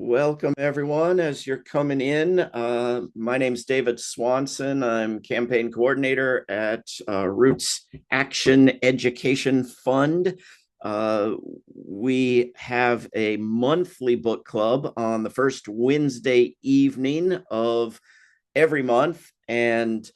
Welcome, everyone, as you're coming in. My name's David Swanson. I'm campaign coordinator at Roots Action Education Fund. Uh, we have a monthly book club on the first Wednesday evening of every month, and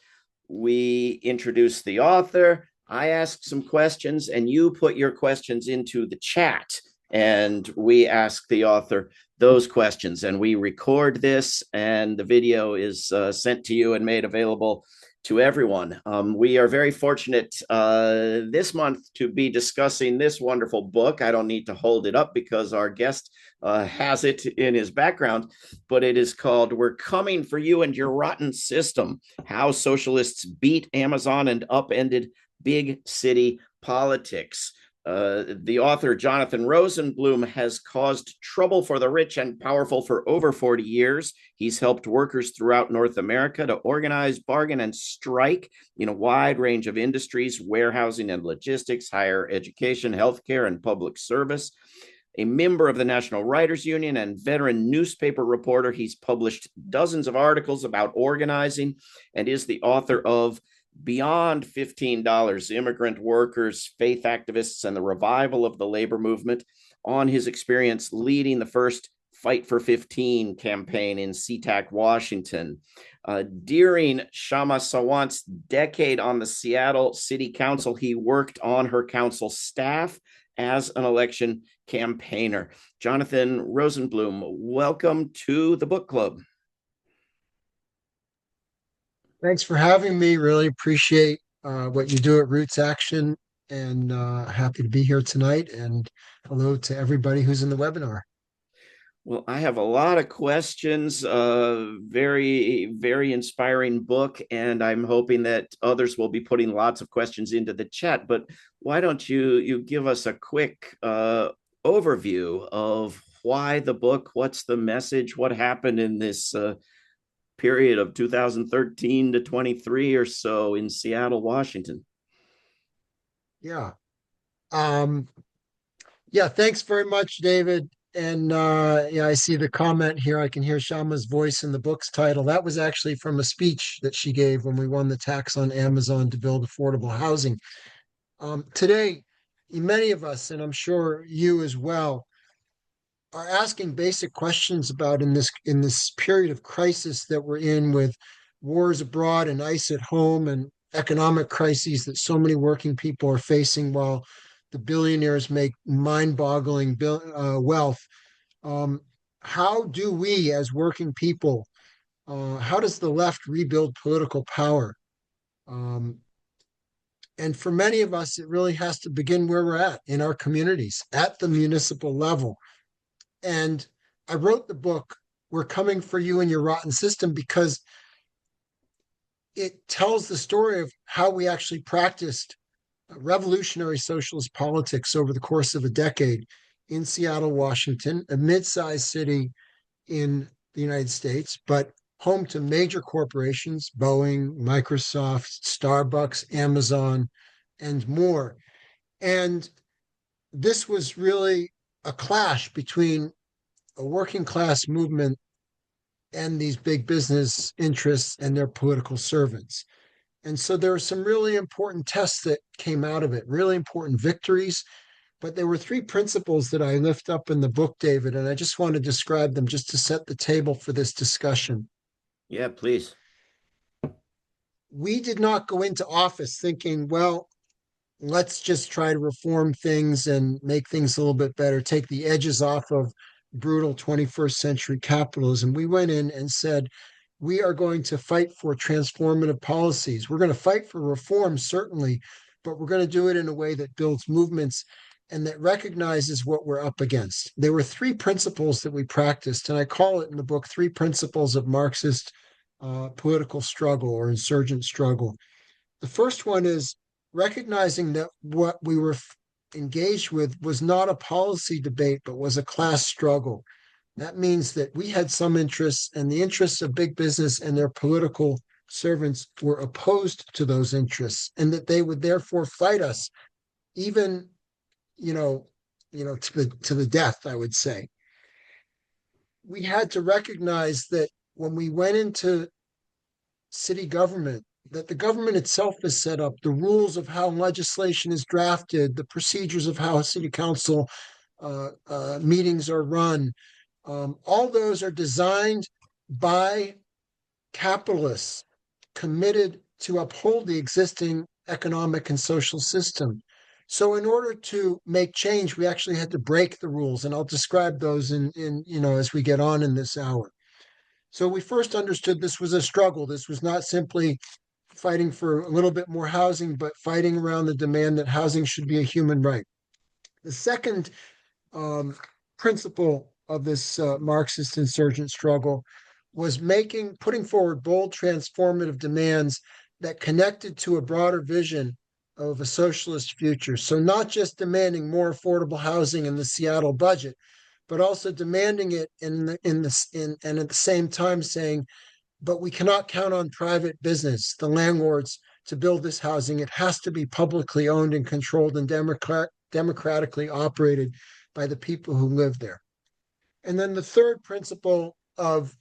we introduce the author. I ask some questions, and you put your questions into the chat, and we ask the author those questions, and we record this, and the video is sent to you and made available to everyone. We are very fortunate this month to be discussing this wonderful book. I don't need to hold it up because our guest has it in his background, but it is called "We're Coming for You and Your Rotten System: How Socialists Beat Amazon and Upended Big City Politics." The author, Jonathan Rosenblum, has caused trouble for the rich and powerful for over 40 years. He's helped workers throughout North America to organize, bargain, and strike in a wide range of industries: warehousing and logistics, higher education, healthcare, and public service. A member of the National Writers Union and veteran newspaper reporter, he's published dozens of articles about organizing and is the author of Beyond $15: Immigrant Workers, Faith Activists, and the Revival of the Labor Movement, on his experience leading the first Fight for 15 campaign in SeaTac, Washington. During Kshama Sawant's decade on the Seattle City Council, he worked on her council staff as an election campaigner. Jonathan Rosenblum, welcome to the book club. Thanks for having me. Really appreciate what you do at Roots Action, and happy to be here tonight. And hello to everybody who's in the webinar. Well, I have a lot of questions. Very, very inspiring book, and I'm hoping that others will be putting lots of questions into the chat. But why don't you give us a quick overview of why the book? What's the message? What happened in this period of 2013 to 23 or so in Seattle, Washington? Yeah. Um, yeah, thanks very much, David. And yeah, I see the comment here. I can hear Shama's voice in the book's title. That was actually from a speech that she gave when we won the tax on Amazon to build affordable housing. Today, many of us, and I'm sure you as well, are asking basic questions about in this period of crisis that we're in, with wars abroad and ICE at home and economic crises that so many working people are facing, while the billionaires make mind-boggling wealth. Um, how do we, as working people, how does the left rebuild political power? Um, and for many of us, it really has to begin where we're at in our communities, at the municipal level. And I wrote the book, We're Coming for You and Your Rotten System, because it tells the story of how we actually practiced revolutionary socialist politics over the course of a decade in Seattle, Washington, a mid-sized city in the United States, but home to major corporations: Boeing, Microsoft, Starbucks, Amazon, and more. And this was really a clash between a working class movement and these big business interests and their political servants. And so there were some really important tests that came out of it, really important victories. But there were three principles that I lift up in the book, David, and I just want to describe them just to set the table for this discussion. Yeah, please. We did not go into office thinking, well, let's just try to reform things and make things a little bit better, take the edges off of brutal 21st century capitalism. We went in and said, we are going to fight for transformative policies. We're going to fight for reform, certainly, but we're going to do it in a way that builds movements and that recognizes what we're up against. There were three principles that we practiced, and I call it in the book Three Principles of Marxist Political Struggle or Insurgent Struggle. The first one is recognizing that what we were engaged with was not a policy debate, but was a class struggle. That means that we had some interests, and the interests of big business and their political servants were opposed to those interests, and that they would therefore fight us, even, to the death, I would say. we had to recognize that when we went into city government, that the government itself is set up, the rules of how legislation is drafted, the procedures of how city council meetings are run, all those are designed by capitalists committed to uphold the existing economic and social system. So in order to make change, we actually had to break the rules, and I'll describe those in as we get on in this hour. So we first understood this was a struggle. This was not simply fighting for a little bit more housing, but fighting around the demand that housing should be a human right. The second um, principle of this Marxist insurgent struggle was putting forward bold, transformative demands that connected to a broader vision of a socialist future. So not just demanding more affordable housing in the Seattle budget, but also demanding it and at the same time saying, but we cannot count on private business, the landlords, to build this housing. It has to be publicly owned and controlled and democratically operated by the people who live there. And then the third principle of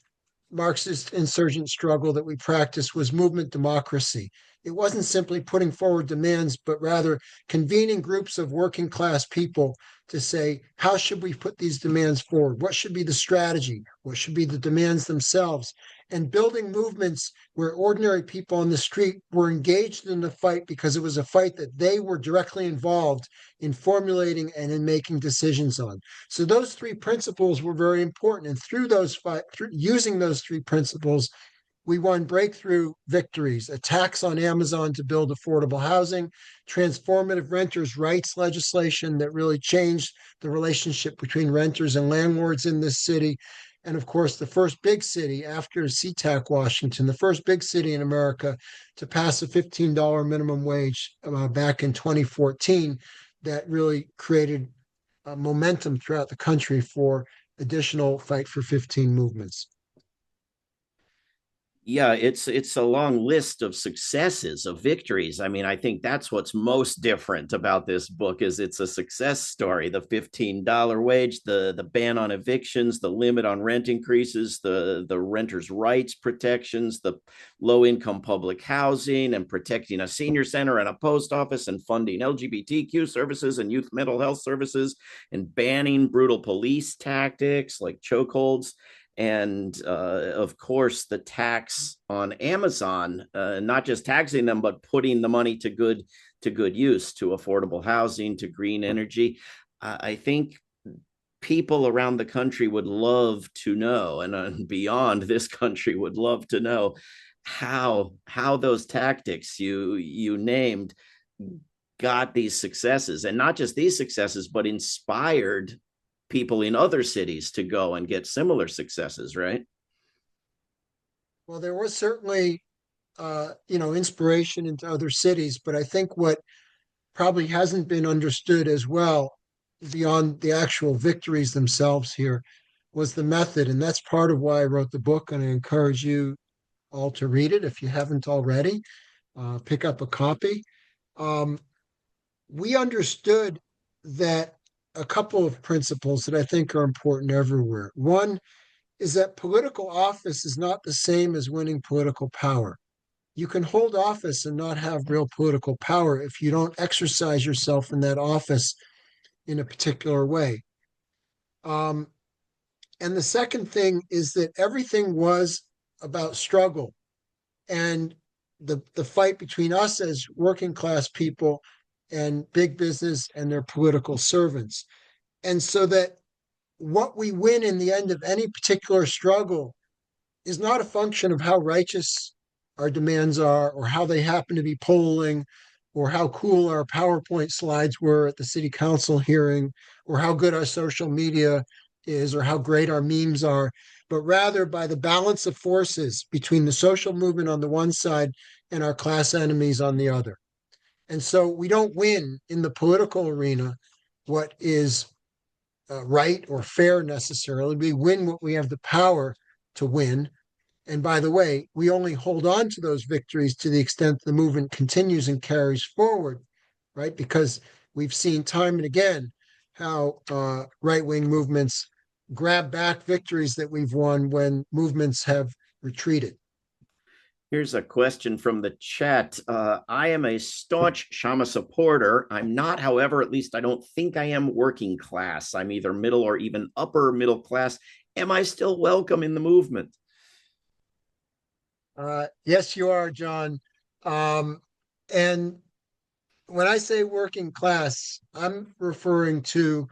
Marxist insurgent struggle that we practiced was movement democracy. It wasn't simply putting forward demands, but rather convening groups of working class people to say, how should we put these demands forward? What should be the strategy? What should be the demands themselves? And building movements where ordinary people on the street were engaged in the fight because it was a fight that they were directly involved in formulating and in making decisions on. So those three principles were very important. And through using those three principles, we won breakthrough victories: a tax on Amazon to build affordable housing, transformative renters' rights legislation that really changed the relationship between renters and landlords in this city. And of course, the first big city after SeaTac Washington, the first big city in America to pass a $15 minimum wage back in 2014, that really created momentum throughout the country for additional Fight for 15 movements. Yeah, it's a long list of successes, of victories. I mean, I think that's what's most different about this book is it's a success story. The $15 wage, the ban on evictions, the limit on rent increases, the renters' rights protections, the low income public housing, and protecting a senior center and a post office, and funding LGBTQ services and youth mental health services, and banning brutal police tactics like chokeholds, and of course the tax on Amazon, not just taxing them but putting the money to good use, to affordable housing, to green energy. I think people around the country would love to know, and beyond this country would love to know how those tactics you named got these successes, and not just these successes, but inspired people in other cities to go and get similar successes, right? Well, there was certainly, inspiration into other cities, but I think what probably hasn't been understood as well, beyond the actual victories themselves here, was the method. And that's part of why I wrote the book. And I encourage you all to read it if you haven't already. Pick up a copy. Um, we understood that a couple of principles that I think are important everywhere. One is that political office is not the same as winning political power. You can hold office and not have real political power if you don't exercise yourself in that office in a particular way. Um, and the second thing is that everything was about struggle and the fight between us as working class people and big business and their political servants. And so that what we win in the end of any particular struggle is not a function of how righteous our demands are, or how they happen to be polling, or how cool our PowerPoint slides were at the city council hearing, or how good our social media is, or how great our memes are, but rather by the balance of forces between the social movement on the one side and our class enemies on the other. And so we don't win in the political arena what is right or fair necessarily. We win what we have the power to win. And by the way, we only hold on to those victories to the extent the movement continues and carries forward, right? Because we've seen time and again how right wing movements grab back victories that we've won when movements have retreated. Here's a question from the chat. I am a staunch Shama supporter. I'm not, however, at least I don't think I am working class. I'm either middle or even upper middle class. Am I still welcome in the movement? Yes, you are, John. And when I say working class, I'm referring to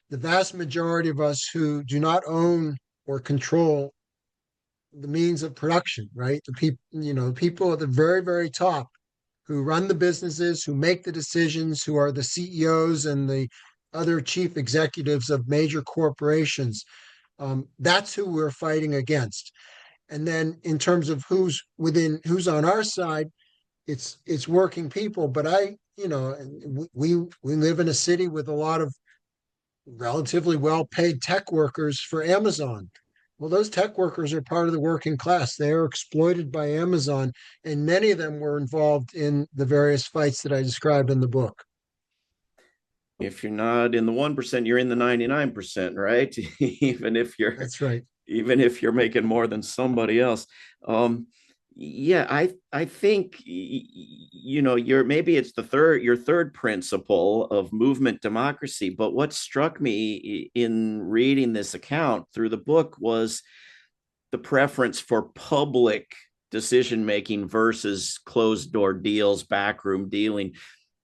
the vast majority of us who do not own or control the means of production, right? The people, people at the very, very top who run the businesses, who make the decisions, who are the CEOs and the other chief executives of major corporations. That's who we're fighting against. And then in terms of who's on our side, it's working people. But we live in a city with a lot of relatively well-paid tech workers for Amazon. Well, those tech workers are part of the working class. They are exploited by Amazon, and many of them were involved in the various fights that I described in the book. If you're not in the 1%, you're in the 99%, right? even if you're That's right. even if you're making more than somebody else. Yeah, I think you're maybe it's your third principle of movement democracy. But what struck me in reading this account through the book was the preference for public decision making versus closed door deals, backroom dealing,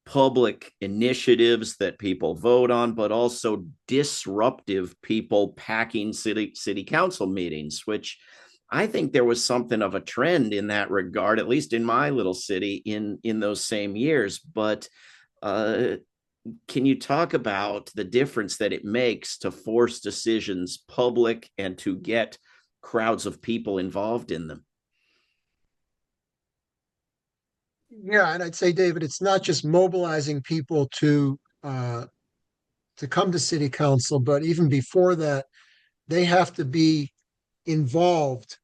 public initiatives that people vote on, but also disruptive people packing city council meetings, which I think there was something of a trend in that regard, at least in my little city in those same years. But uh, can you talk about the difference that it makes to force decisions public and to get crowds of people involved in them? Yeah, and I'd say, David, it's not just mobilizing people to come to city council, but even before that, they have to be involved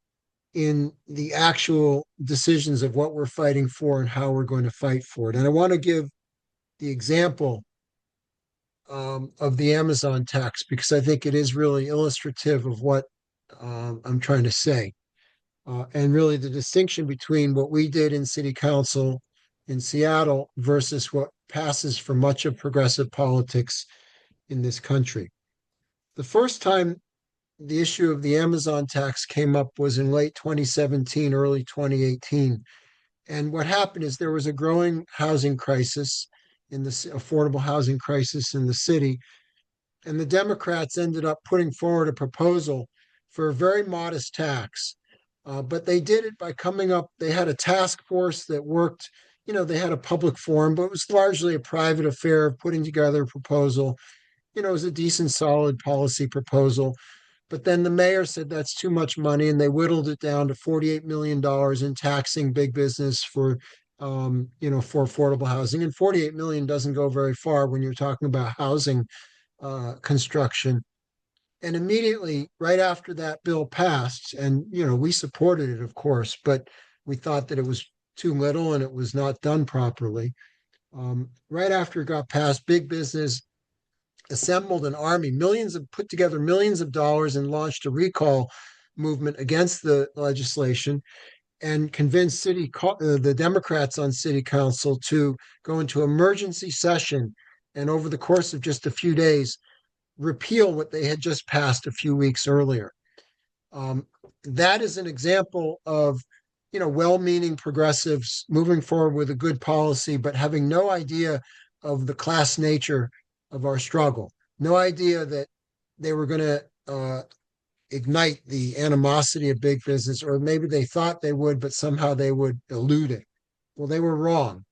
in the actual decisions of what we're fighting for and how we're going to fight for it. And I want to give the example of the Amazon tax because I think it is really illustrative of what I'm trying to say. And really the distinction between what we did in city council in Seattle versus what passes for much of progressive politics in this country. The first time the issue of the Amazon tax came up was in late 2017, early 2018. And what happened is there was a growing housing crisis in the affordable housing crisis in the city. And the Democrats ended up putting forward a proposal for a very modest tax. But they did it by coming up, they had a task force that worked, they had a public forum, but it was largely a private affair of putting together a proposal. It was a decent, solid policy proposal. But then the mayor said that's too much money, and they whittled it down to $48 million in taxing big business for affordable housing. And 48 million doesn't go very far when you're talking about housing construction. And immediately, right after that bill passed, and we supported it, of course, but we thought that it was too little and it was not done properly. Right after it got passed, big business assembled an army, put together millions of dollars and launched a recall movement against the legislation and convinced the Democrats on city council to go into emergency session and over the course of just a few days repeal what they had just passed a few weeks earlier. That is an example of well-meaning progressives moving forward with a good policy, but having no idea of the class nature of our struggle. No idea that they were going to ignite the animosity of big business, or maybe they thought they would, but somehow they would elude it. Well, they were wrong.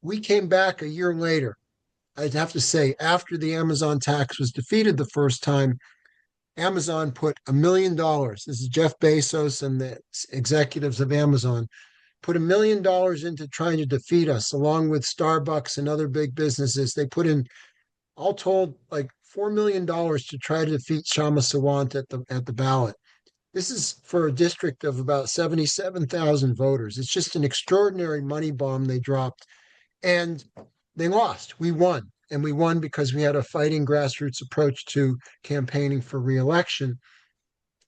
We came back a year later. I'd have to say, after the Amazon tax was defeated the first time, Amazon put $1 million. This is Jeff Bezos and the executives of Amazon put $1 million into trying to defeat us, along with Starbucks and other big businesses. They put in, all told, like $4 million to try to defeat Shama Sawant at the ballot. This is for a district of about 77,000 voters. It's just an extraordinary money bomb they dropped, and they lost. We won. and we won because we had a fighting grassroots approach to campaigning for reelection.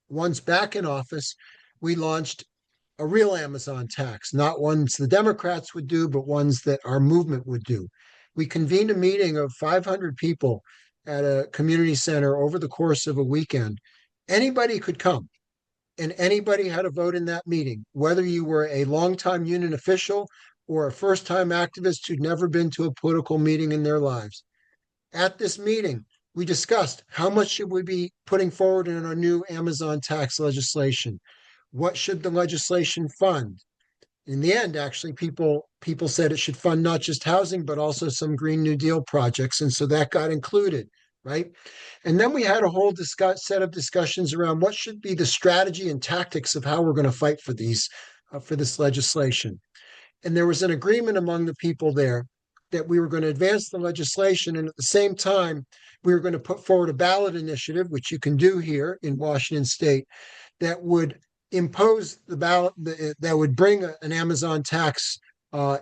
Once back in office, we launched a real Amazon tax, not ones the Democrats would do, but ones that our movement would do. We convened a meeting of 500 people at a community center over the course of a weekend. Anybody could come, and anybody had a vote in that meeting, whether you were a longtime union official or a first time activist who'd never been to a political meeting in their lives. At this meeting, we discussed how much should we be putting forward in our new Amazon tax legislation? What should the legislation fund? In the end, actually, people said it should fund not just housing, but also some Green New Deal projects. And so that got included, right? And then we had a whole set of discussions around what should be the strategy and tactics of how we're going to fight for for this legislation. And there was an agreement among the people there that we were going to advance the legislation. And at the same time, we were going to put forward a ballot initiative, which you can do here in Washington State, that would impose the ballot, that would bring an Amazon tax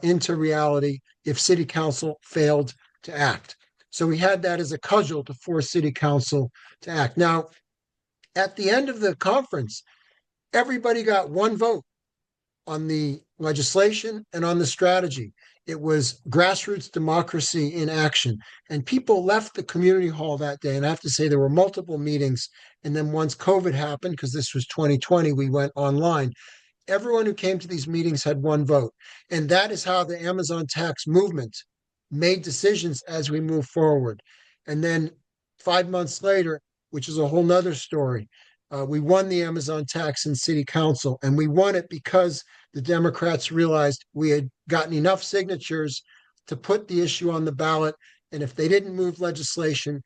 into reality if City Council failed to act. So we had that as a cudgel to force City Council to act. Now, at the end of the conference, everybody got one vote on the legislation and on the strategy. It was grassroots democracy in action. And people left the community hall that day. And I have to say, there were multiple meetings. And then once COVID happened, because this was 2020, we went online. Everyone who came to these meetings had one vote. And that is how the Amazon tax movement made decisions as we move forward. And then 5 months later, which is a whole nother story, we won the Amazon tax in City Council. And we won it because the Democrats realized we had gotten enough signatures to put the issue on the ballot. And if they didn't move legislation,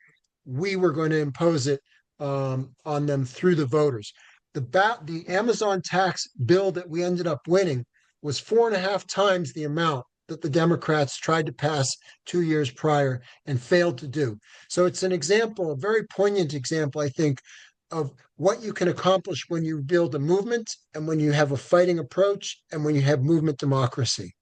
we were going to impose it on them through the voters. The Amazon tax bill that we ended up winning was 4.5 times the amount that the Democrats tried to pass 2 years prior and failed to do. So it's an example, a very poignant example, I think, of what you can accomplish when you build a movement and when you have a fighting approach and when you have movement democracy.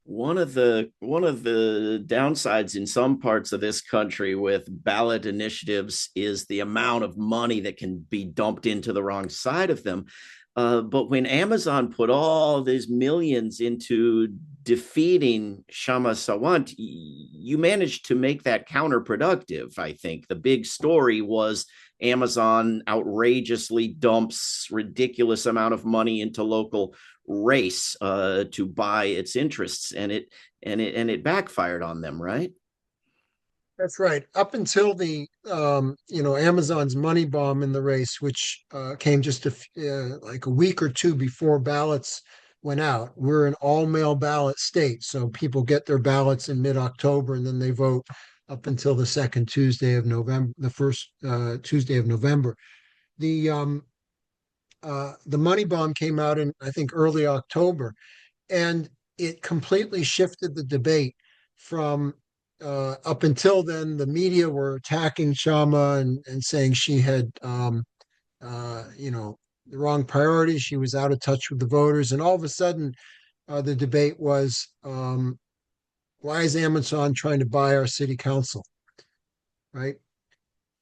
One of the downsides in some parts of this country with ballot initiatives is the amount of money that can be dumped into the wrong side of them. But when Amazon put all these millions into defeating Kshama Sawant, you managed to make that counterproductive. I think the big story was Amazon outrageously dumps ridiculous amount of money into local race to buy its interests, and it backfired on them, right? That's right. Up until the Amazon's money bomb in the race, which came just like a week or two before ballots went out. We're an all mail ballot state, so people get their ballots in mid-October and then they vote up until the second Tuesday of November, the first Tuesday of November. The money bomb came out in, I think, early October, and it completely shifted the debate from up until then. The media were attacking Kshama and saying she had, the wrong priorities. She was out of touch with the voters. And all of a sudden, the debate was, why is Amazon trying to buy our city council? Right.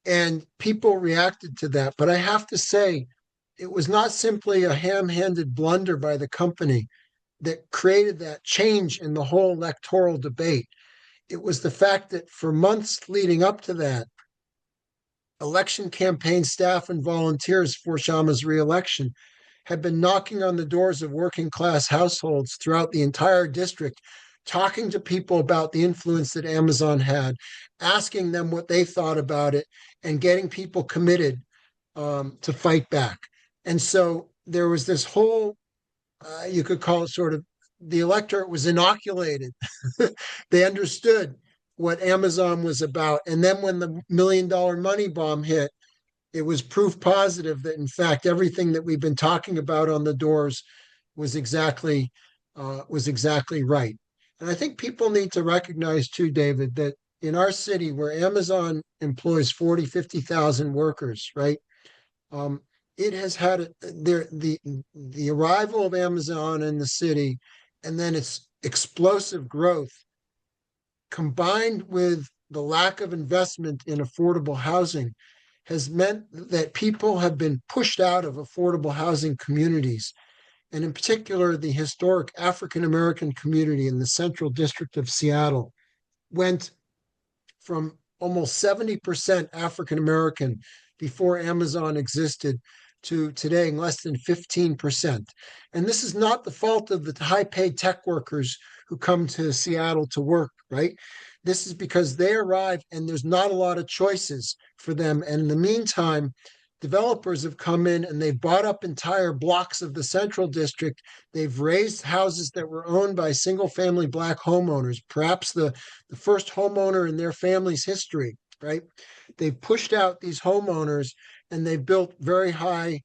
And people reacted to that. But I have to say, it was not simply a ham-handed blunder by the company that created that change in the whole electoral debate. It was the fact that for months leading up to that, election campaign staff and volunteers for Kshama's reelection had been knocking on the doors of working class households throughout the entire district, talking to people about the influence that Amazon had, asking them what they thought about it, and getting people committed to fight back. And so there was this whole, you could call it sort of, the electorate was inoculated. They understood what Amazon was about. And then when the $1 million money bomb hit, it was proof positive that, in fact, everything that we've been talking about on the doors was exactly right. And I think people need to recognize too, David, that in our city where Amazon employs 40, 50,000 workers, right? It has had the arrival of Amazon in the city and then its explosive growth combined with the lack of investment in affordable housing, has meant that people have been pushed out of affordable housing communities. And in particular, the historic African American community in the Central District of Seattle went from almost 70% African American before Amazon existed to today less than 15%. And this is not the fault of the high paid tech workers who come to Seattle to work, right? This is because they arrive and there's not a lot of choices for them. And in the meantime, developers have come in and they've bought up entire blocks of the Central District. They've raised houses that were owned by single family Black homeowners, perhaps the first homeowner in their family's history, right? They've pushed out these homeowners and they've built very high,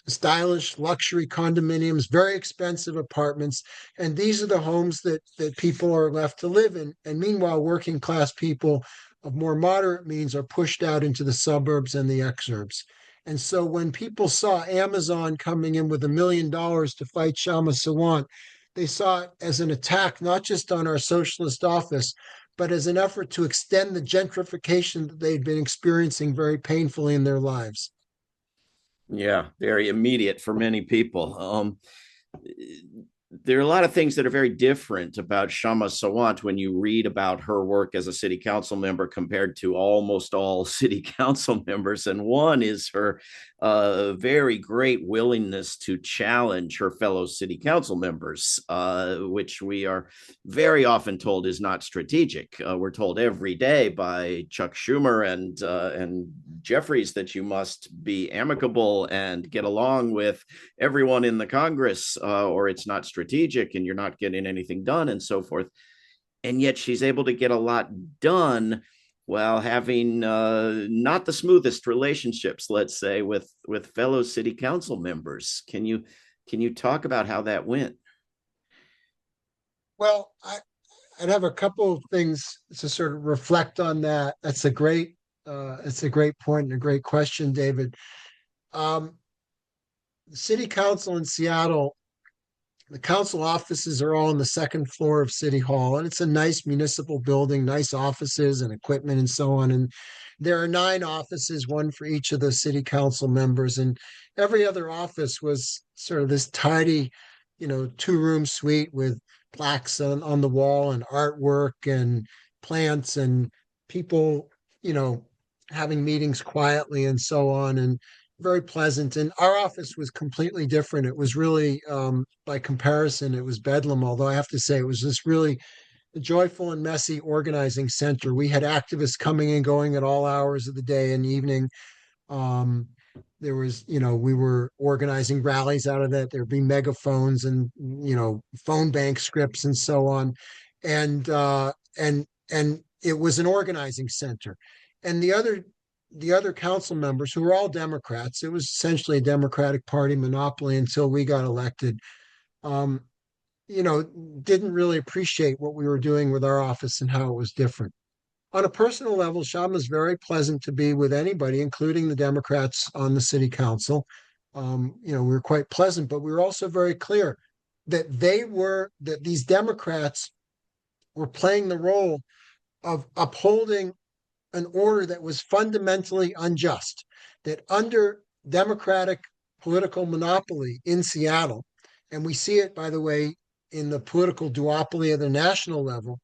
stylish luxury condominiums, very expensive apartments. And these are the homes that people are left to live in. And meanwhile, working class people of more moderate means are pushed out into the suburbs and the exurbs. And so when people saw Amazon coming in with $1 million to fight Shama Sawant, they saw it as an attack, not just on our socialist office, but as an effort to extend the gentrification that they'd been experiencing very painfully in their lives. Yeah, very immediate for many people. There are a lot of things that are very different about Shama Sawant when you read about her work as a city council member compared to almost all city council members. And one is her very great willingness to challenge her fellow city council members, which we are very often told is not strategic. We're told every day by Chuck Schumer and Jeffries that you must be amicable and get along with everyone in the Congress, or it's not strategic and you're not getting anything done and so forth. And yet she's able to get a lot done while having not the smoothest relationships, let's say, with fellow city council members. Can you talk about how that went? Well, I'd have a couple of things to sort of reflect on that. It's a great point and a great question, David. Um, the city council in Seattle, the council offices are all on the second floor of City Hall, and it's a nice municipal building, nice offices and equipment and so on. And there are 9 offices, one for each of the city council members, and every other office was sort of this tidy, 2-room suite with plaques on the wall and artwork and plants and people, having meetings quietly and so on. And very pleasant. And our office was completely different. It was really, by comparison, it was bedlam. Although I have to say, it was just really a joyful and messy organizing center. We had activists coming and going at all hours of the day and evening. Um, there was, we were organizing rallies out of that. There'd be megaphones and, phone bank scripts and so on. And, and it was an organizing center. And the other council members who were all Democrats, it was essentially a Democratic Party monopoly until we got elected, um, didn't really appreciate what we were doing with our office and how it was different. On a personal level, Shama's very pleasant to be with anybody, including the Democrats on the city council. We were quite pleasant, but we were also very clear that these Democrats were playing the role of upholding an order that was fundamentally unjust, that under Democratic political monopoly in Seattle, and we see it, by the way, in the political duopoly at the national level,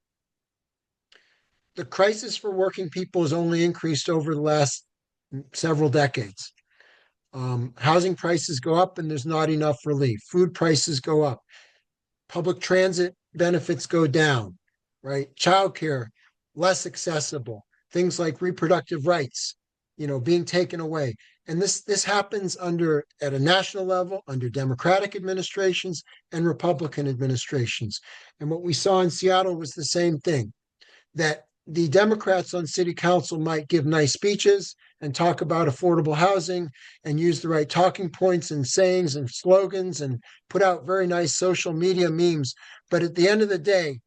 the crisis for working people has only increased over the last several decades. Housing prices go up and there's not enough relief. Food prices go up. Public transit benefits go down, right? Childcare, less accessible. Things like reproductive rights, being taken away. And this happens at a national level, under Democratic administrations and Republican administrations. And what we saw in Seattle was the same thing, that the Democrats on city council might give nice speeches and talk about affordable housing and use the right talking points and sayings and slogans and put out very nice social media memes. But at the end of the day,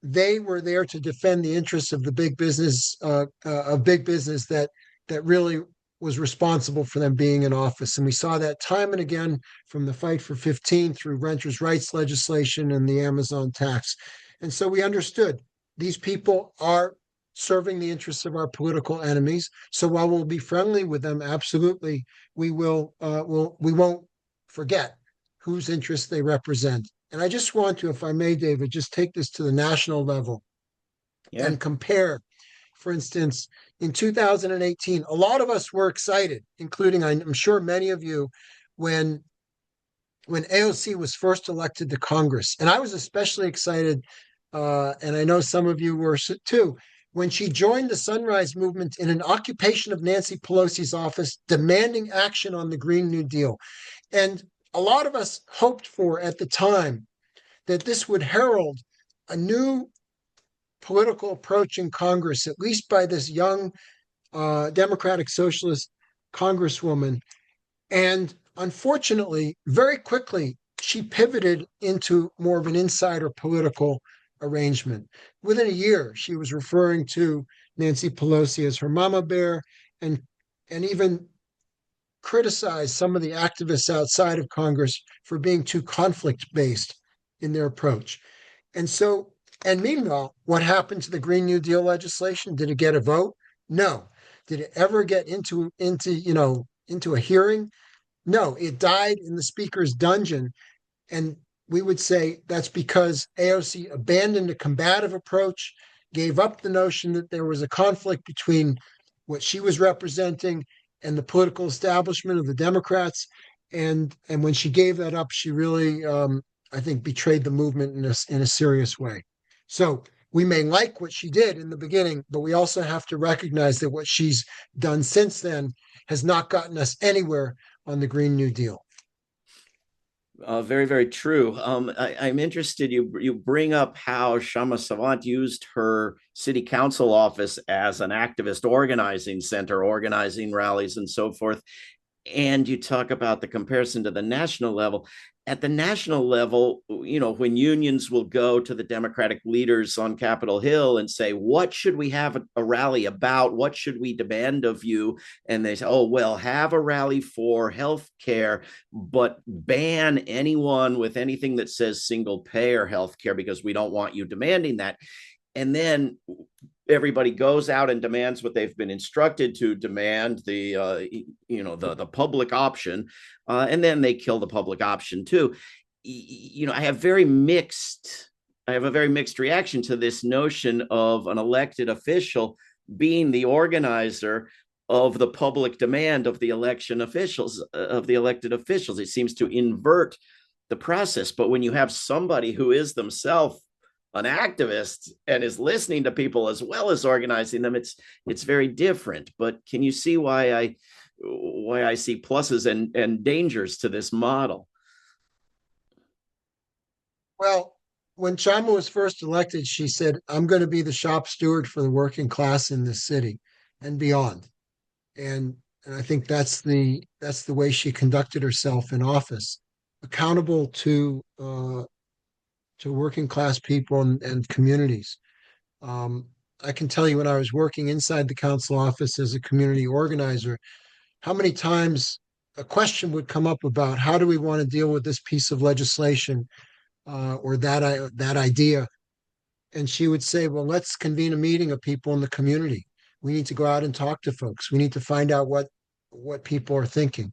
they were there to defend the interests of the big business, that really was responsible for them being in office. And we saw that time and again, from the Fight for 15 through renters' rights legislation and the Amazon tax. And so we understood these people are serving the interests of our political enemies. So while we'll be friendly with them, absolutely, we won't forget whose interests they represent. And I just want to, if I may, David, just take this to the national level Yeah. and compare. For instance, in 2018, a lot of us were excited, including I'm sure many of you, when AOC was first elected to Congress. And I was especially excited, and I know some of you were too, when she joined the Sunrise Movement in an occupation of Nancy Pelosi's office, demanding action on the Green New Deal. And a lot of us hoped for at the time that this would herald a new political approach in Congress, at least by this young Democratic Socialist Congresswoman. And unfortunately, very quickly, she pivoted into more of an insider political arrangement. Within a year, she was referring to Nancy Pelosi as her mama bear, and even criticized some of the activists outside of Congress for being too conflict based in their approach. And so, and meanwhile, what happened to the Green New Deal legislation? Did it get a vote? No. Did it ever get into a hearing? No, it died in the speaker's dungeon. And we would say that's because AOC abandoned a combative approach, gave up the notion that there was a conflict between what she was representing and the political establishment of the Democrats. And when she gave that up, she really, I think, betrayed the movement in a serious way. So we may like what she did in the beginning, but we also have to recognize that what she's done since then has not gotten us anywhere on the Green New Deal. Very, very true. I'm interested. You bring up how Kshama Sawant used her city council office as an activist organizing center, organizing rallies and so forth. And you talk about the comparison to the national level. At the national level, when unions will go to the Democratic leaders on Capitol Hill and say, what should we have a rally about? What should we demand of you? And they say, oh, well, have a rally for health care, but ban anyone with anything that says single payer health care because we don't want you demanding that. And then everybody goes out and demands what they've been instructed to demand, the public option, and then they kill the public option too. I have a very mixed reaction to this notion of an elected official being the organizer of the public demand of the elected officials. It seems to invert the process. But when you have somebody who is themselves an activist and is listening to people as well as organizing them, it's very different. But can you see why I see pluses and dangers to this model? Well, when Kshama was first elected, she said, I'm going to be the shop steward for the working class in this city and beyond. And I think that's the way she conducted herself in office, accountable to working class people and communities. I can tell you when I was working inside the council office as a community organizer, how many times a question would come up about how do we want to deal with this piece of legislation or that idea. And she would say, well, let's convene a meeting of people in the community. We need to go out and talk to folks. We need to find out what people are thinking.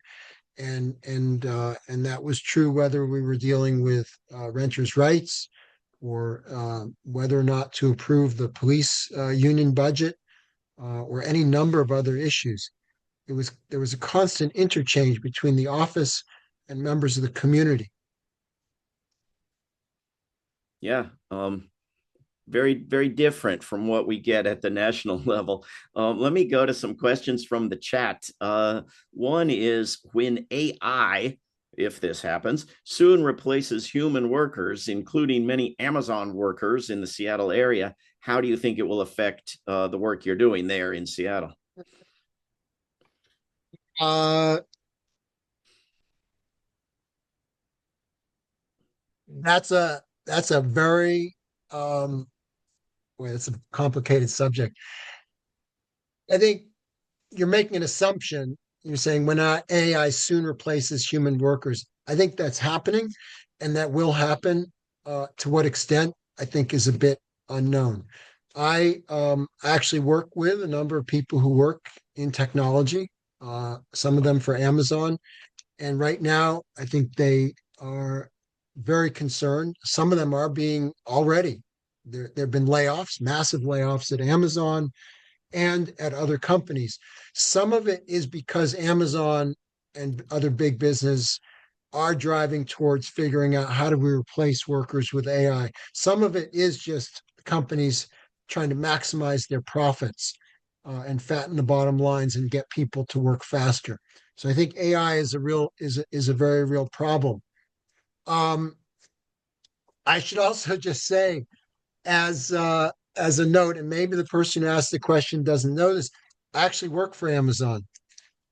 And that was true whether we were dealing with renters' rights or whether or not to approve the police union budget or any number of other issues. There was a constant interchange between the office and members of the community. Yeah. Very, very different from what we get at the national level. Let me go to some questions from the chat. One is, when AI, if this happens, soon replaces human workers, including many Amazon workers in the Seattle area, how do you think it will affect the work you're doing there in Seattle? That's a very it's a complicated subject. I think you're making an assumption. You're saying when AI soon replaces human workers. I think that's happening, and that will happen. To what extent, I think, is a bit unknown. I actually work with a number of people who work in technology, some of them for Amazon. And right now, I think they are very concerned. Some of them are being already. There have been layoffs, massive layoffs at Amazon and at other companies. Some of it is because Amazon and other big business are driving towards figuring out how do we replace workers with AI. Some of it is just companies trying to maximize their profits and fatten the bottom lines and get people to work faster. So I think AI is a very real problem. Um, I should also just say, as a note, and maybe the person who asked the question doesn't know this, I actually work for Amazon.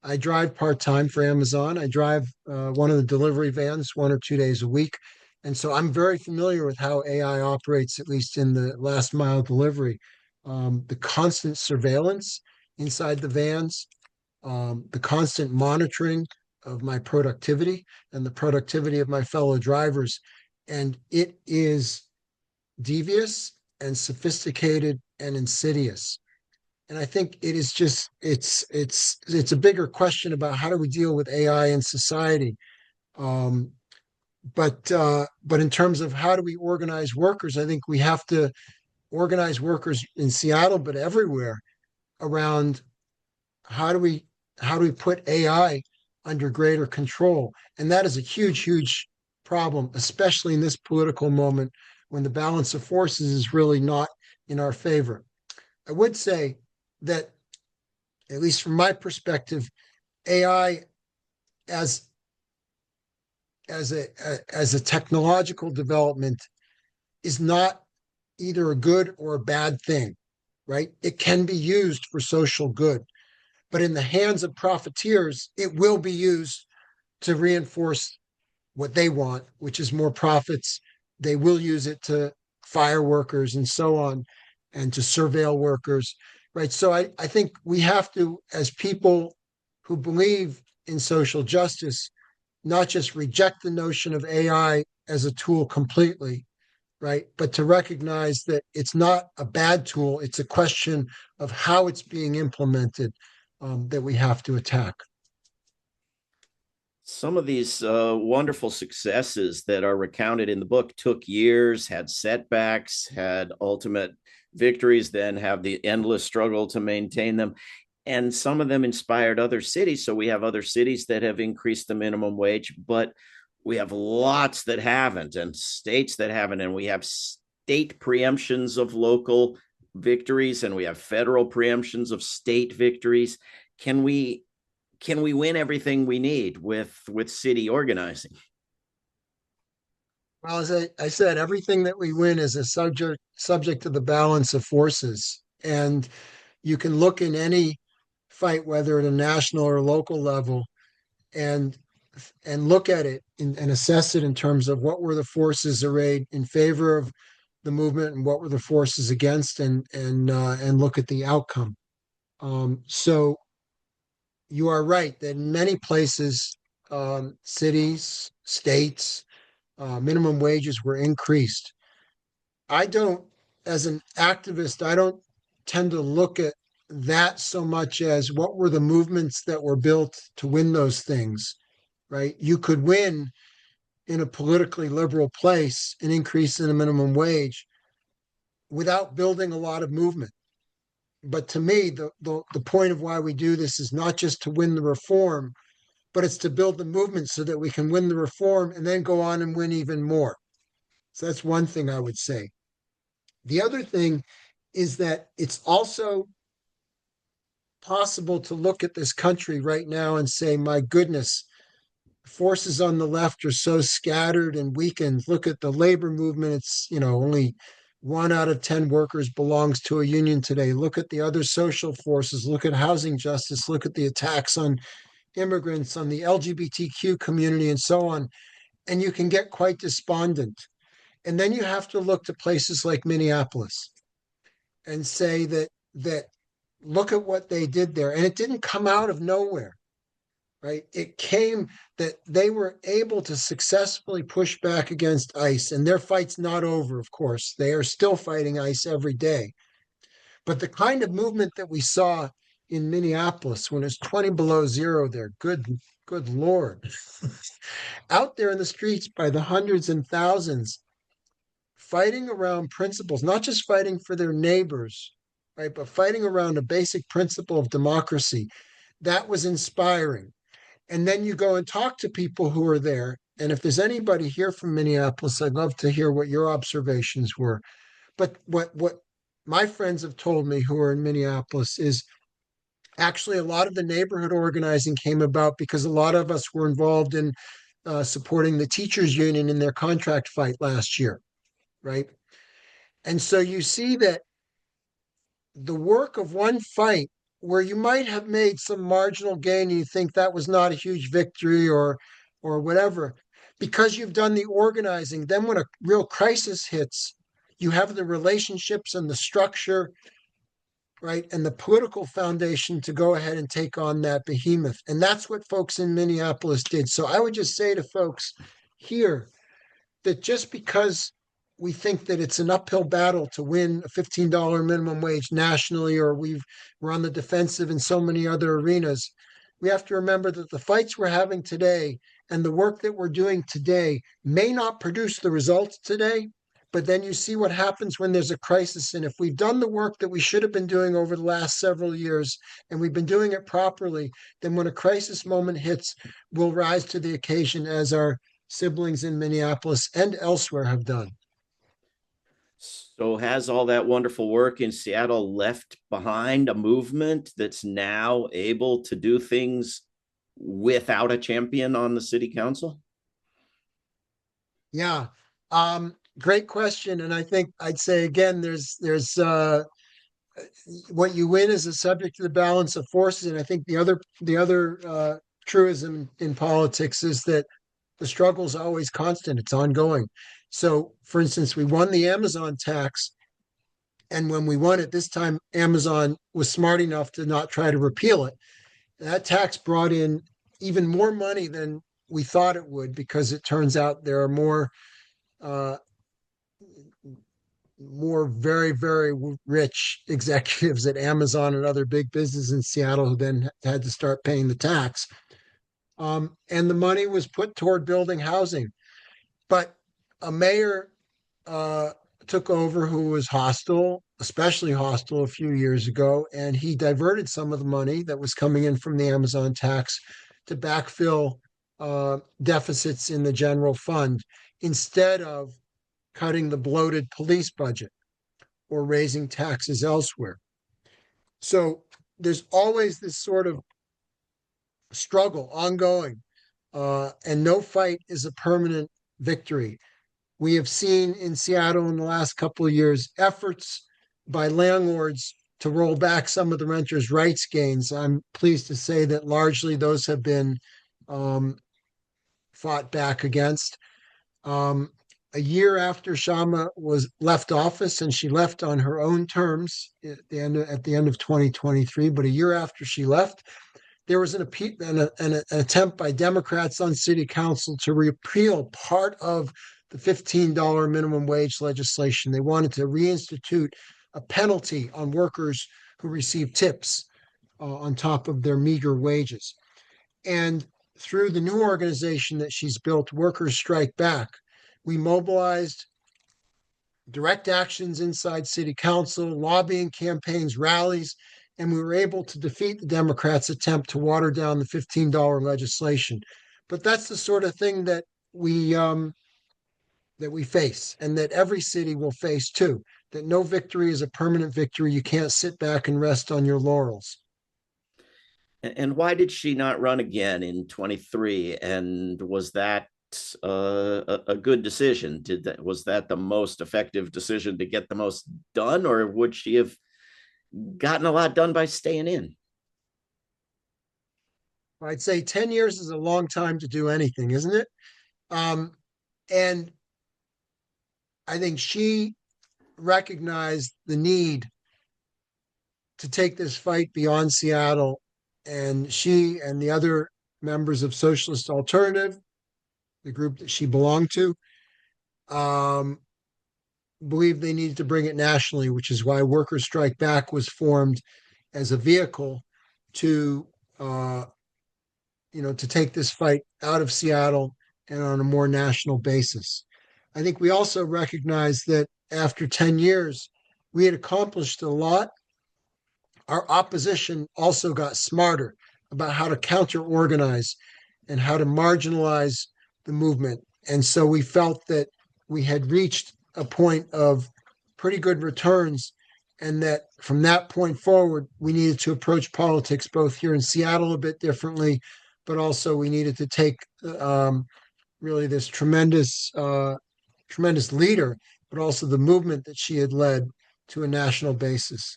I drive part time for Amazon. I drive one of the delivery vans 1 or 2 days a week. And so I'm very familiar with how AI operates, at least in the last mile delivery. The constant surveillance inside the vans, the constant monitoring of my productivity and the productivity of my fellow drivers. And it is devious and sophisticated and insidious. And I think it is just it's a bigger question about how do we deal with AI in society. Um, but in terms of how do we organize workers, I think we have to organize workers in Seattle, but everywhere around how do we put AI under greater control? And that is a huge problem, especially in this political moment when the balance of forces is really not in our favor. I would say that, at least from my perspective, AI as as a technological development is not either a good or a bad thing, right? It can be used for social good, but in the hands of profiteers, it will be used to reinforce what they want, which is more profits. They will use it to fire workers and so on, and to surveil workers, right? So I think we have to, as people who believe in social justice, not just reject the notion of AI as a tool completely, right? But to recognize that it's not a bad tool. It's a question of how it's being implemented that we have to attack. Some of these wonderful successes that are recounted in the book took years, had setbacks, had ultimate victories, then have the endless struggle to maintain them. And some of them inspired other cities. So we have other cities that have increased the minimum wage, but we have lots that haven't, and states that haven't. And we have state preemptions of local victories, and we have federal preemptions of state victories. Can we win everything we need with city organizing? Well, as I said, everything that we win is a subject to the balance of forces. And you can look in any fight, whether at a national or local level, and look at it and assess it in terms of what were the forces arrayed in favor of the movement and what were the forces against, and look at the outcome. So you are right that in many places, cities, states, minimum wages were increased. I don't, as an activist, I don't tend to look at that so much as what were the movements that were built to win those things, right? You could win in a politically liberal place an increase in the minimum wage without building a lot of movement. But to me, the point of why we do this is not just to win the reform, but it's to build the movement so that we can win the reform and then go on and win even more. So that's one thing I would say. The other thing is that it's also possible to look at this country right now and say, my goodness, forces on the left are so scattered and weakened. Look at the labor movement. It's, only 1 out of 10 workers belongs to a union today. Look at the other social forces. Look at housing justice. Look at the attacks on immigrants, on the LGBTQ community, and so on. And you can get quite despondent. And then you have to look to places like Minneapolis and say that look at what they did there. And it didn't come out of nowhere, right? It came that they were able to successfully push back against ICE. And their fight's not over, of course. They are still fighting ICE every day. But the kind of movement that we saw in Minneapolis when it's 20 below zero there, good Lord, out there in the streets by the hundreds and thousands, fighting around principles, not just fighting for their neighbors, right, but fighting around a basic principle of democracy. That was inspiring. And then you go and talk to people who are there. And if there's anybody here from Minneapolis, I'd love to hear what your observations were. But what my friends have told me who are in Minneapolis is actually a lot of the neighborhood organizing came about because a lot of us were involved in supporting the teachers union in their contract fight last year, right? And so you see that the work of one fight where you might have made some marginal gain and you think that was not a huge victory or whatever, because you've done the organizing, then when a real crisis hits, you have the relationships and the structure, right, and the political foundation to go ahead and take on that behemoth. And that's what folks in Minneapolis did. So I would just say to folks here that just because we think that it's an uphill battle to win a $15 minimum wage nationally, or we're on the defensive in so many other arenas, we have to remember that the fights we're having today and the work that we're doing today may not produce the results today, but then you see what happens when there's a crisis. And if we've done the work that we should have been doing over the last several years and we've been doing it properly, then when a crisis moment hits, we'll rise to the occasion as our siblings in Minneapolis and elsewhere have done. So has all that wonderful work in Seattle left behind a movement that's now able to do things without a champion on the city council? Yeah. Great question. And I think I'd say again, there's what you win is a subject to the balance of forces. And I think the other truism in politics is that the struggle is always constant, it's ongoing. So, for instance, we won the Amazon tax. And when we won it this time, Amazon was smart enough to not try to repeal it. That tax brought in even more money than we thought it would, because it turns out there are uh, more very, very rich executives at Amazon and other big businesses in Seattle who then had to start paying the tax. And the money was put toward building housing. But a mayor uh, took over who was hostile, especially hostile a few years ago, and he diverted some of the money that was coming in from the Amazon tax to backfill deficits in the general fund instead of cutting the bloated police budget or raising taxes elsewhere. So there's always this sort of struggle ongoing, and no fight is a permanent victory. We have seen in Seattle in the last couple of years efforts by landlords to roll back some of the renters' rights gains. I'm pleased to say that largely those have been um, fought back against. Um, a year after Shama was left office, and she left on her own terms at the end of 2023, but a year after she left, there was an attempt by Democrats on city council to repeal part of the $15 minimum wage legislation. They wanted to reinstitute a penalty on workers who receive tips on top of their meager wages. And through the new organization that she's built, Workers Strike Back, we mobilized direct actions inside city council, lobbying campaigns, rallies, and we were able to defeat the Democrats' attempt to water down the $15 legislation. But that's the sort of thing that we face, and that every city will face too. That no victory is a permanent victory. You can't sit back and rest on your laurels. And why did she not run again in 23? And was that a good decision? Was that the most effective decision to get the most done, or would she have gotten a lot done by staying in? I'd say 10 years is a long time to do anything, isn't it? Um, and I think she recognized the need to take this fight beyond Seattle. And she and the other members of Socialist Alternative, the group that she belonged to, um, believed they needed to bring it nationally, which is why Workers Strike Back was formed as a vehicle to to take this fight out of Seattle and on a more national basis. I think we also recognize that after 10 years, we had accomplished a lot. Our opposition also got smarter about how to counter organize and how to marginalize the movement. And so we felt that we had reached a point of pretty good returns, and that from that point forward, we needed to approach politics both here in Seattle a bit differently, but also we needed to take really this tremendous leader, but also the movement that she had led to a national basis.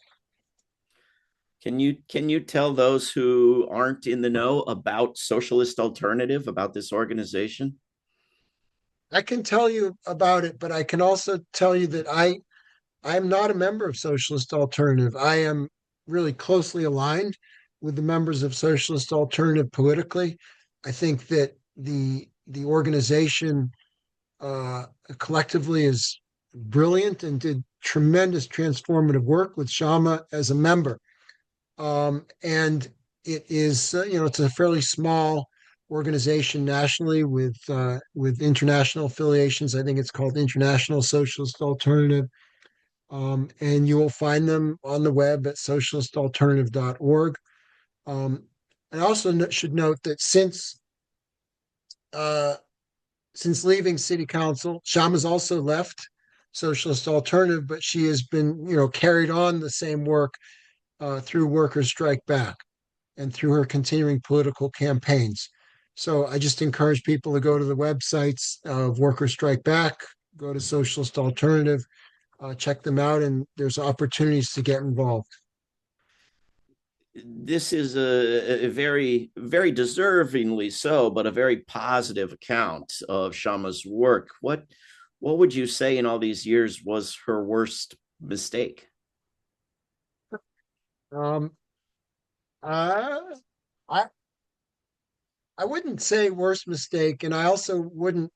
Can you tell those who aren't in the know about Socialist Alternative, about this organization? I can tell you about it, but I can also tell you that I'm not a member of Socialist Alternative. I am really closely aligned with the members of Socialist Alternative politically. I think that the organization collectively is brilliant and did tremendous transformative work with Shama as a member. And it is, it's a fairly small organization nationally with international affiliations. I think it's called International Socialist Alternative. And you will find them on the web at socialistalternative.org. Um, I also should note that uh, since leaving city council, Shama's also left Socialist Alternative, but she has been, carried on the same work through Workers Strike Back and through her continuing political campaigns. So I just encourage people to go to the websites of Workers Strike Back, go to Socialist Alternative, check them out, and there's opportunities to get involved. This is a very, very deservingly so, but a very positive account of Shama's work. What would you say in all these years was her worst mistake? Um, uh, I I wouldn't say worst mistake, and I also wouldn't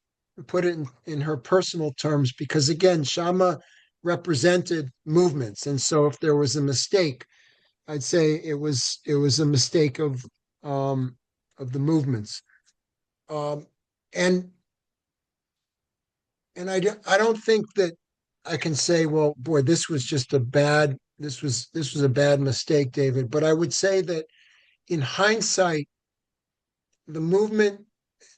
put it in her personal terms because again, Shama represented movements, and so if there was a mistake, I'd say it was a mistake of the movements. Um, and I don't think that I can say, well, boy, this was a bad mistake, David. But I would say that in hindsight, the movement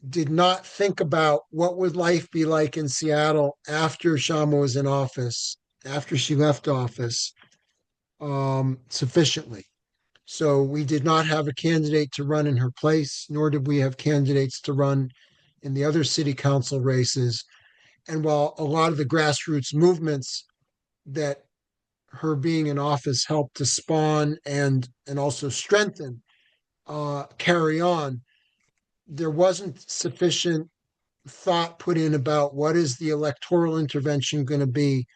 did not think about what would life be like in Seattle after Shama was in office, after she left office, sufficiently. So we did not have a candidate to run in her place, nor did we have candidates to run in the other city council races. And while a lot of the grassroots movements that her being in office helped to spawn and also strengthen carry on, there wasn't sufficient thought put in about what is the electoral intervention going to be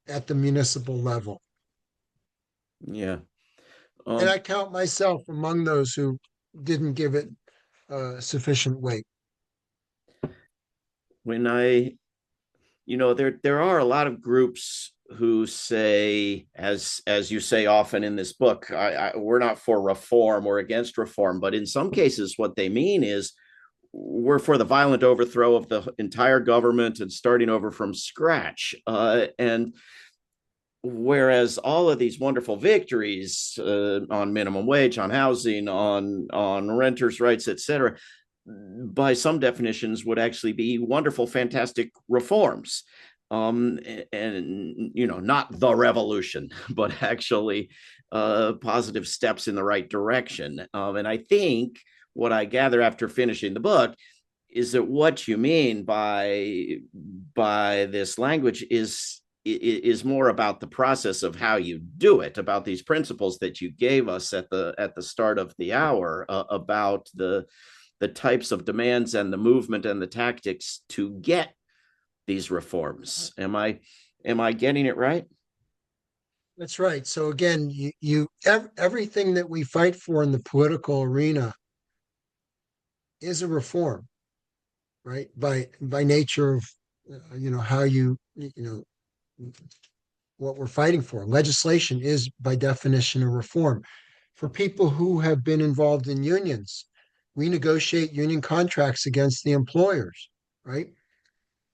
at the municipal level. Yeah. And Um, I count myself among those who didn't give it sufficient weight. when I, there are a lot of groups who say, as you say often in this book, we're not for reform, we're against reform, but in some cases, what they mean is we're for the violent overthrow of the entire government and starting over from scratch. And whereas all of these wonderful victories on minimum wage, on housing, on renters' rights, etc., by some definitions would actually be wonderful, fantastic reforms. And not the revolution, but actually positive steps in the right direction. And I think what I gather after finishing the book is that what you mean by this language is more about the process of how you do it, about these principles that you gave us at the start of the hour, about the types of demands and the movement and the tactics to get these reforms. Am I getting it right? That's right. So again, everything that we fight for in the political arena is a reform, right? By nature of how you know what we're fighting for. Legislation is by definition a reform. For people who have been involved in unions, we negotiate union contracts against the employers, right?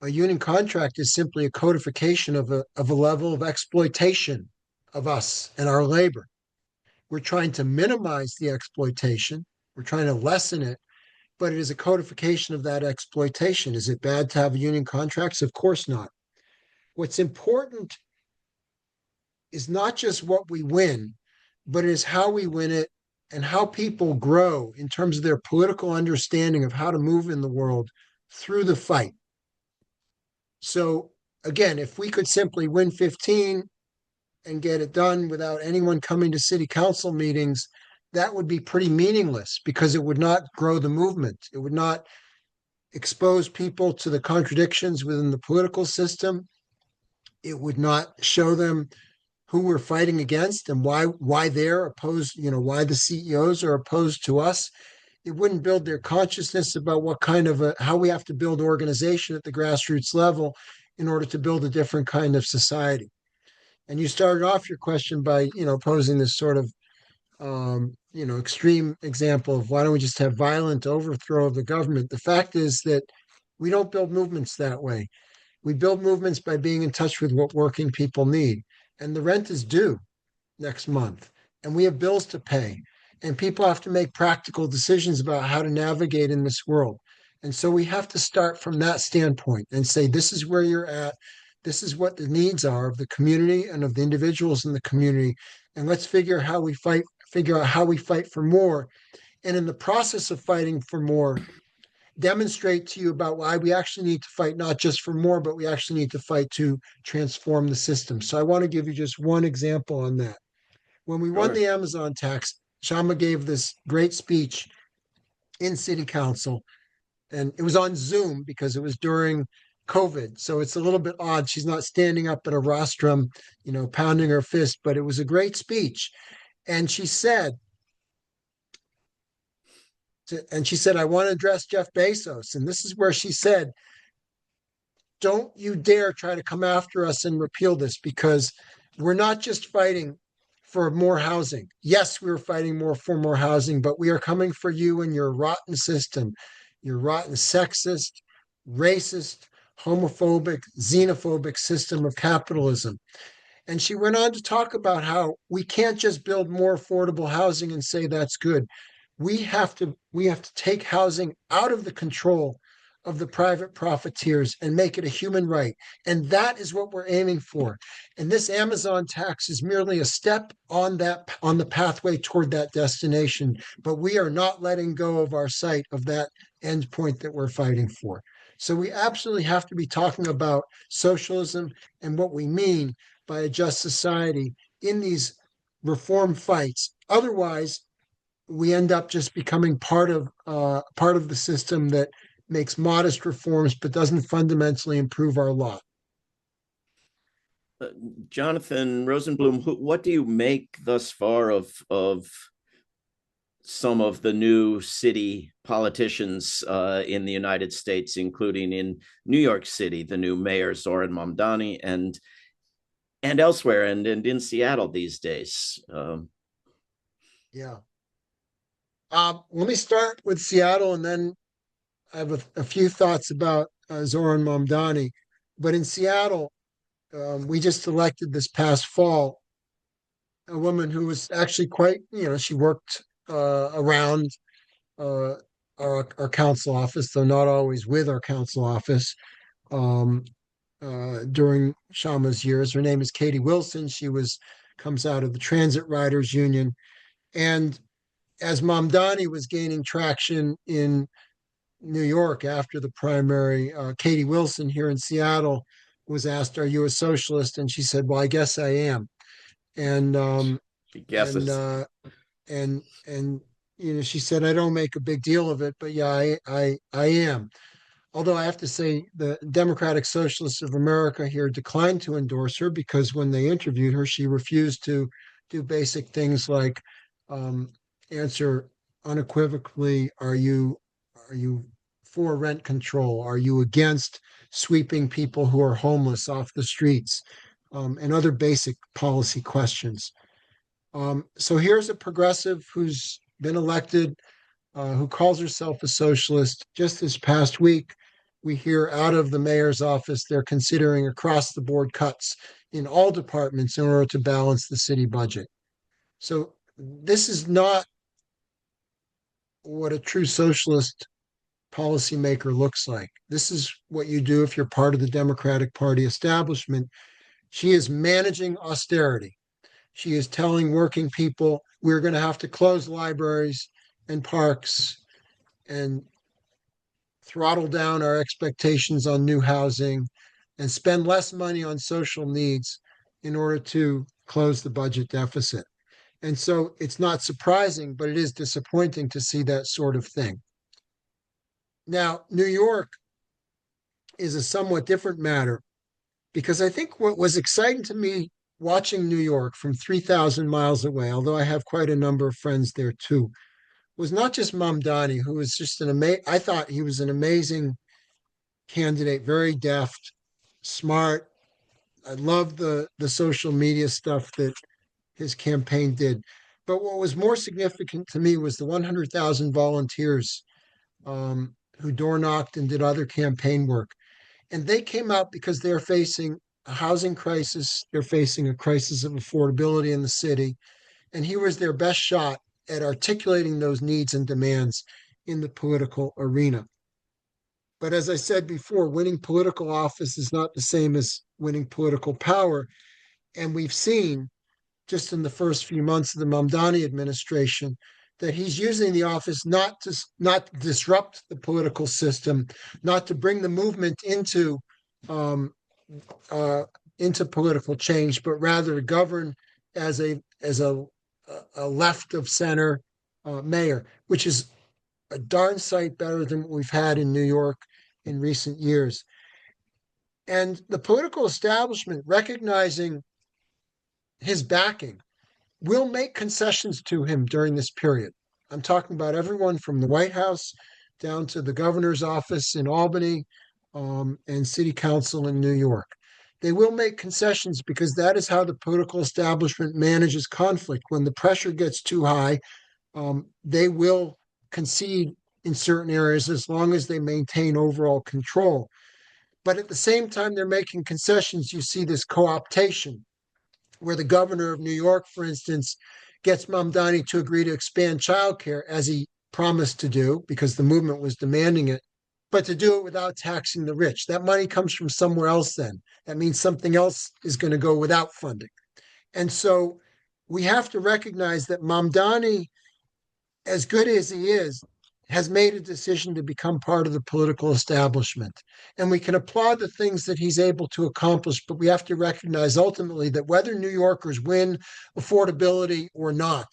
A union contract is simply a codification of a level of exploitation of us and our labor. We're trying to minimize the exploitation. We're trying to lessen it, but it is a codification of that exploitation. Is it bad to have union contracts? Of course not. What's important is not just what we win, but it is how we win it and how people grow in terms of their political understanding of how to move in the world through the fight. So, again, if we could simply win 15 and get it done without anyone coming to city council meetings, that would be pretty meaningless because it would not grow the movement. It would not expose people to the contradictions within the political system. It would not show them who we're fighting against and why they're opposed, why the CEOs are opposed to us. It wouldn't build their consciousness about what kind of how we have to build organization at the grassroots level in order to build a different kind of society. And you started off your question by, posing this sort of, extreme example of why don't we just have violent overthrow of the government? The fact is that we don't build movements that way. We build movements by being in touch with what working people need. And the rent is due next month, and we have bills to pay, and people have to make practical decisions about how to navigate in this world. And so we have to start from that standpoint and say, this is where you're at. This is what the needs are of the community and of the individuals in the community. And let's figure out how we fight for more. And in the process of fighting for more, demonstrate to you about why we actually need to fight not just for more, but we actually need to fight to transform the system. So I want to give you just one example on that. When we won Sure. the Amazon tax, Shama gave this great speech in city council, and it was on Zoom because it was during COVID. So it's a little bit odd. She's not standing up at a rostrum, pounding her fist, but it was a great speech. And she said, I want to address Jeff Bezos. And this is where she said, don't you dare try to come after us and repeal this, because we're not just fighting for more housing. Yes, we're fighting for more housing, but we are coming for you and your rotten system, your rotten sexist, racist, homophobic, xenophobic system of capitalism. And she went on to talk about how we can't just build more affordable housing and say that's good. We have to take housing out of the control of the private profiteers and make it a human right. And that is what we're aiming for. And this Amazon tax is merely a step on the pathway toward that destination. But we are not letting go of our sight of that end point that we're fighting for. So we absolutely have to be talking about socialism and what we mean by a just society in these reform fights. Otherwise, we end up just becoming part of the system that makes modest reforms but doesn't fundamentally improve our lot. Jonathan Rosenblum, what do you make thus far of some of the new city politicians in the United States, including in New York City, the new mayor Zoran Mamdani, and elsewhere, and in Seattle these days? Yeah. Let me start with Seattle, and then I have a few thoughts about Zoran Mamdani. But in Seattle, we just elected this past fall a woman who was actually quite, she worked around our council office, though not always with our council office um, during Shama's years. Her name is Katie Wilson. She comes out of the Transit Riders Union. And as Mamdani was gaining traction in New York after the primary, Katie Wilson here in Seattle was asked, "Are you a socialist?" And she said, "Well, I guess I am." And She and guesses. and she said, "I don't make a big deal of it, but yeah, I am." Although I have to say, the Democratic Socialists of America here declined to endorse her because when they interviewed her, she refused to do basic things like um, answer unequivocally, are you for rent control? Are you against sweeping people who are homeless off the streets? and other basic policy questions. So here's a progressive who's been elected, who calls herself a socialist. Just this past week, we hear out of the mayor's office they're considering across the board cuts in all departments in order to balance the city budget. So this is not what a true socialist policymaker looks like. This is what you do if you're part of the Democratic Party establishment. She is managing austerity. She is telling working people we're going to have to close libraries and parks and throttle down our expectations on new housing and spend less money on social needs in order to close the budget deficit. And so it's not surprising, but it is disappointing to see that sort of thing. Now, New York is a somewhat different matter because I think what was exciting to me watching New York from 3,000 miles away, although I have quite a number of friends there too, was not just Mamdani, who was just I thought he was an amazing candidate, very deft, smart. I love the social media stuff that his campaign did. But what was more significant to me was the 100,000 volunteers who door knocked and did other campaign work. And they came out because they're facing a housing crisis, they're facing a crisis of affordability in the city. And he was their best shot at articulating those needs and demands in the political arena. But as I said before, winning political office is not the same as winning political power. And we've seen just in the first few months of the Mamdani administration that he's using the office not disrupt the political system, not to bring the movement um, into political change, but rather to govern as a left of center mayor, which is a darn sight better than what we've had in New York in recent years. And the political establishment, recognizing his backing, will make concessions to him during this period. I'm talking about everyone from the White House down to the governor's office in Albany and city council in New York. They will make concessions because that is how the political establishment manages conflict. When the pressure gets too high, they will concede in certain areas as long as they maintain overall control. But at the same time, they're making concessions. You see this co-optation where the governor of New York, for instance, gets Mamdani to agree to expand childcare as he promised to do because the movement was demanding it, but to do it without taxing the rich. That money comes from somewhere else then. That means something else is going to go without funding. And so we have to recognize that Mamdani, as good as he is, has made a decision to become part of the political establishment. And we can applaud the things that he's able to accomplish, but we have to recognize ultimately that whether New Yorkers win affordability or not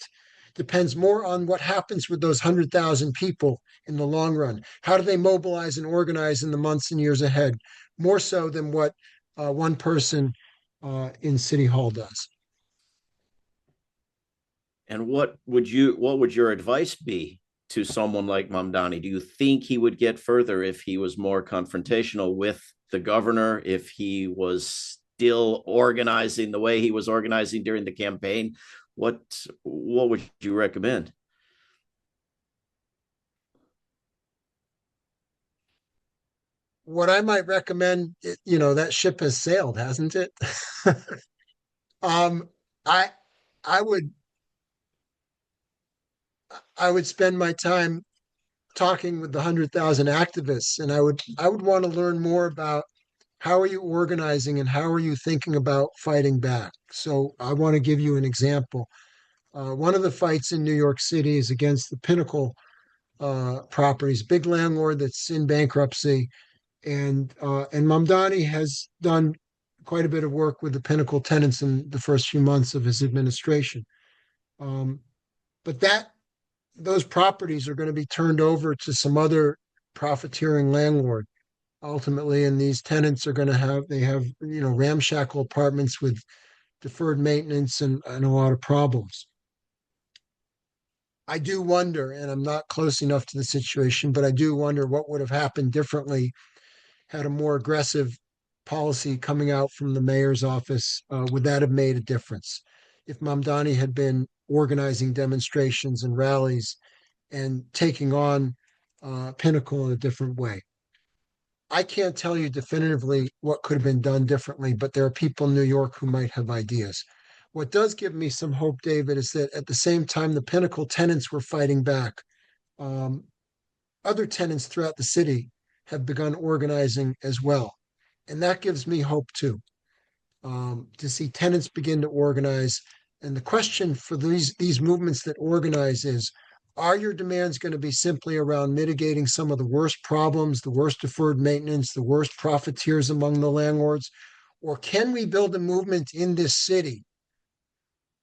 depends more on what happens with those 100,000 people in the long run. How do they mobilize and organize in the months and years ahead, more so than what one person in City Hall does. And what would your advice be to someone like Mamdani? Do you think he would get further if he was more confrontational with the governor, if he was still organizing the way he was organizing during the campaign? What would you recommend? What I might recommend, that ship has sailed, hasn't it? um, I I would I would spend my time talking with the 100,000 activists, and I would want to learn more about how are you organizing and how are you thinking about fighting back. So I want to give you an example. One of the fights in New York City is against the Pinnacle properties, big landlord that's in bankruptcy, and Mamdani has done quite a bit of work with the Pinnacle tenants in the first few months of his administration. Um, but those properties are going to be turned over to some other profiteering landlord ultimately, and these tenants are going to have ramshackle apartments with deferred maintenance and a lot of problems. I do wonder, and I'm not close enough to the situation, but I do wonder what would have happened differently had a more aggressive policy coming out from the mayor's office, would that have made a difference? If Mamdani had been organizing demonstrations and rallies and taking on Pinnacle in a different way. I can't tell you definitively what could have been done differently, but there are people in New York who might have ideas. What does give me some hope, David, is that at the same time the Pinnacle tenants were fighting back, um, other tenants throughout the city have begun organizing as well. And that gives me hope too, to see tenants begin to organize. And the question for these movements that organize is, are your demands going to be simply around mitigating some of the worst problems, the worst deferred maintenance, the worst profiteers among the landlords? Or can we build a movement in this city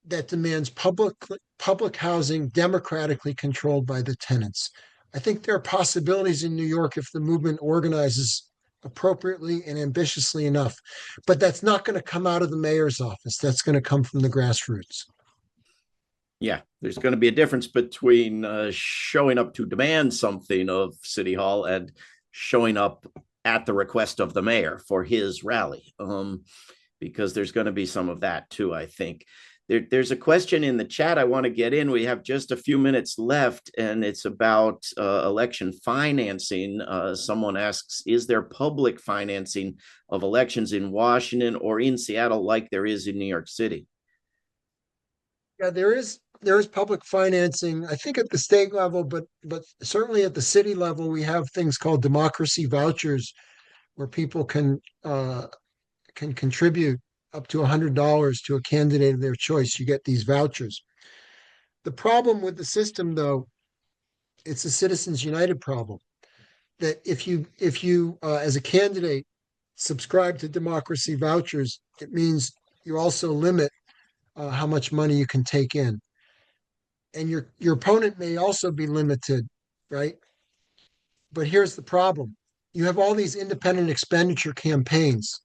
that demands public housing democratically controlled by the tenants? I think there are possibilities in New York if the movement organizes appropriately and ambitiously enough. But that's not going to come out of the mayor's office. That's going to come from the grassroots. Yeah, there's going to be a difference between showing up to demand something of City Hall and showing up at the request of the mayor for his rally, because there's going to be some of that too, I think. There's a question in the chat I want to get in. We have just a few minutes left, and it's about election financing. Someone asks, is there public financing of elections in Washington or in Seattle like there is in New York City? Yeah, there is public financing, I think at the state level, but certainly at the city level, we have things called democracy vouchers where people can contribute up to $100 to a candidate of their choice. You get these vouchers. The problem with the system, though, it's a Citizens United problem. That if you as a candidate subscribe to democracy vouchers, it means you also limit how much money you can take in, and your opponent may also be limited, right? But here's the problem: you have all these independent expenditure campaigns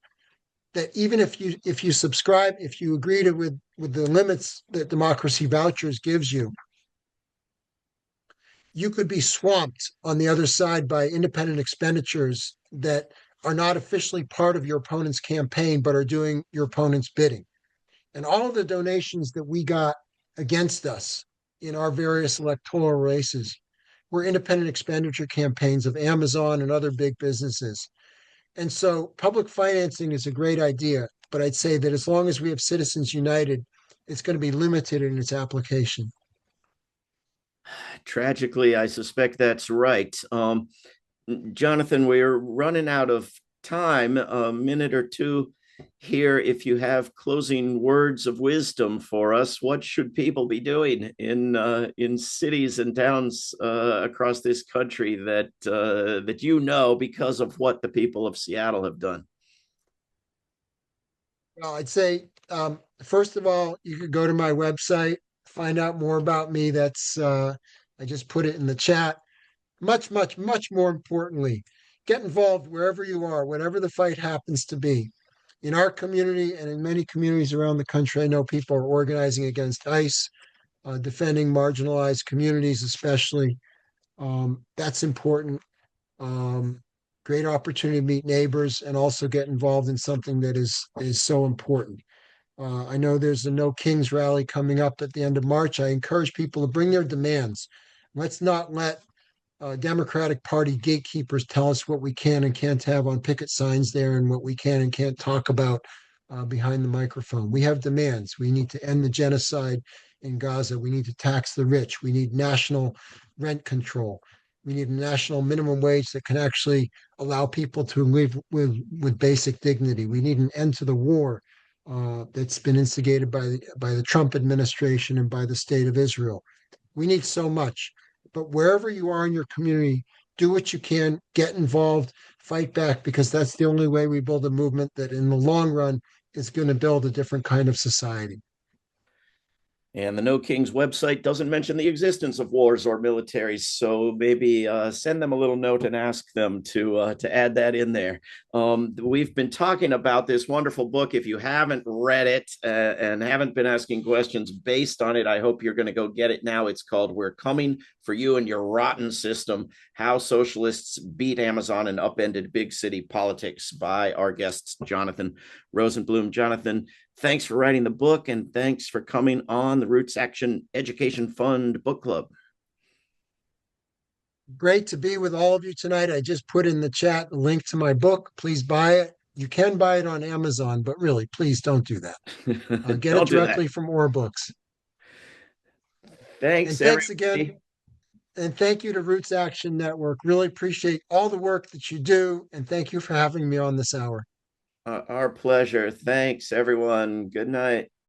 that even if you subscribe, if you agree to with the limits that democracy vouchers gives you, you could be swamped on the other side by independent expenditures that are not officially part of your opponent's campaign, but are doing your opponent's bidding. And all of the donations that we got against us in our various electoral races were independent expenditure campaigns of Amazon and other big businesses. And so public financing is a great idea, but I'd say that as long as we have Citizens United, it's going to be limited in its application. Tragically, I suspect that's right. Jonathan, we're running out of time, a minute or two here. If you have closing words of wisdom for us, what should people be doing in cities and towns across this country that you know because of what the people of Seattle have done? Well, I'd say first of all, you could go to my website, find out more about me. That's I just put it in the chat. Much, much, much more importantly, get involved wherever you are, whatever the fight happens to be. In our community and in many communities around the country, I know people are organizing against ICE, defending marginalized communities, especially. That's important. Um, Great opportunity to meet neighbors and also get involved in something that is so important. I know there's a No Kings rally coming up at the end of March. I encourage people to bring their demands. Let's not let Democratic Party gatekeepers tell us what we can and can't have on picket signs there and what we can and can't talk about behind the microphone. We have demands. We need to end the genocide in Gaza. We need to tax the rich. We need national rent control. We need a national minimum wage that can actually allow people to live with basic dignity. We need an end to the war that's been instigated by the Trump administration and by the state of Israel. We need so much. But wherever you are in your community, do what you can, get involved, fight back, because that's the only way we build a movement that in the long run is going to build a different kind of society. And the No Kings website doesn't mention the existence of wars or militaries, so maybe send them a little note and ask them to add that in there. We've been talking about this wonderful book. If you haven't read it and haven't been asking questions based on it, I hope you're going to go get it now. It's called "We're Coming for You and Your Rotten System: How Socialists Beat Amazon and Upended Big City Politics" by our guest Jonathan Rosenblum. Jonathan, thanks for writing the book, and thanks for coming on the Roots Action Education Fund Book Club. Great to be with all of you tonight. I just put in the chat a link to my book. Please buy it. You can buy it on Amazon, but really, please don't do that. Get it Don't do that. directly from Or Books. Thanks, And thanks everybody. again. And thank you to Roots Action Network. Really appreciate all the work that you do. And thank you for having me on this hour. Our pleasure. Thanks, everyone. Good night.